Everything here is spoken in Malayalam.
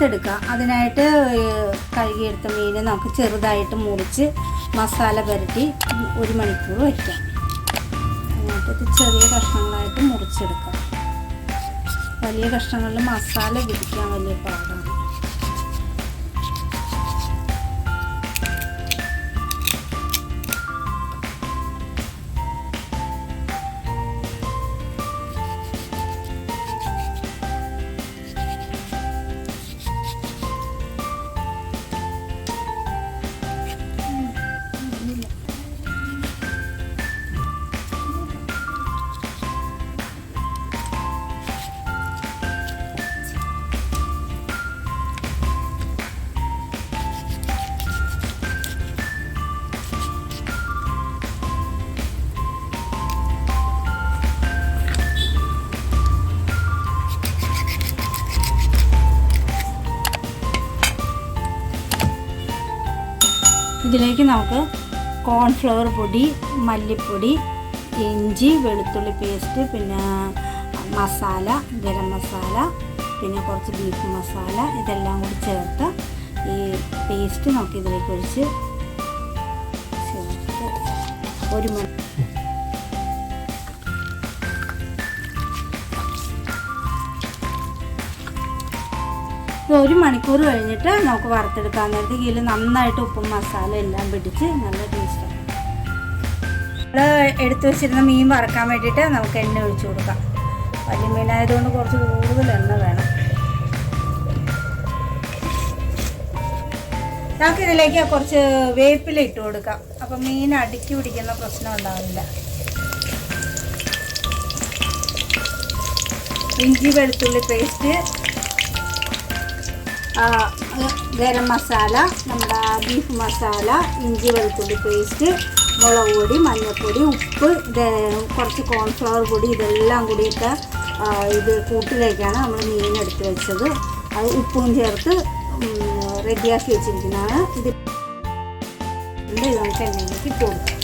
വറുത്തെടുക്കാം. അതിനായിട്ട് കഴുകിയെടുത്ത മീൻ നമുക്ക് ചെറുതായിട്ട് മുറിച്ച് മസാല പുരട്ടി 1 മണിക്കൂർ വയ്ക്കാം. അതിനായിട്ട് ചെറിയ കഷ്ണങ്ങളായിട്ട് മുറിച്ചെടുക്കാം. വലിയ കഷ്ണങ്ങളിൽ മസാല പിടിക്കാൻ വലിയ പാടാണ്. ഇതിലേക്ക് നമുക്ക് കോൺഫ്ലവർ പൊടി, മല്ലിപ്പൊടി, ഇഞ്ചി വെളുത്തുള്ളി പേസ്റ്റ്, പിന്നെ മസാല, ഗരം മസാല, പിന്നെ കുറച്ച് ബീഫ് മസാല, ഇതെല്ലാം കൂടി ചേർത്ത് ഈ പേസ്റ്റ് നമുക്ക് ഇതിലേക്ക് ഒഴിച്ച് ചേർത്ത് 1 മണിക്കൂർ കഴിഞ്ഞിട്ട് നമുക്ക് വറുത്തെടുക്കാൻ നേരത്തെ ഇതിൽ നന്നായിട്ട് ഉപ്പും മസാല എല്ലാം പിടിച്ച് നല്ല ടേസ്റ്റാണ്. നമ്മൾ എടുത്തു വെച്ചിരുന്ന മീൻ വറക്കാൻ വേണ്ടിയിട്ട് നമുക്ക് എണ്ണ ഒഴിച്ചു കൊടുക്കാം. വലിയ മീനായതുകൊണ്ട് കുറച്ച് കൂടുതൽ എണ്ണ വേണം. നമുക്കിതിലേക്ക് കുറച്ച് വേപ്പില ഇട്ട് കൊടുക്കാം. അപ്പം മീൻ അടുക്കി പിടിക്കുന്ന പ്രശ്നം ഉണ്ടാവില്ല. ഇഞ്ചി വെളുത്തുള്ളി പേസ്റ്റ്, ഗരം മസാല, നമ്മുടെ ബീഫ് മസാല, ഇഞ്ചി വെളുത്തുള്ളി പേസ്റ്റ്, മുളക് പൊടി, മഞ്ഞൾപ്പൊടി, ഉപ്പ്, കുറച്ച് കോൺഫ്ലവർ പൊടി, ഇതെല്ലാം കൂടിയിട്ട് ഇത് കൂട്ടിലേക്കാണ് നമ്മൾ മീൻ എടുത്ത് വെച്ചത്. അത് ഉപ്പും ചേർത്ത് റെഡിയാക്കി വെച്ചിരിക്കുന്നതാണ്. ഇത് നമുക്ക് എണ്ണയിലേക്ക് ഇട്ട് കൊടുക്കാം.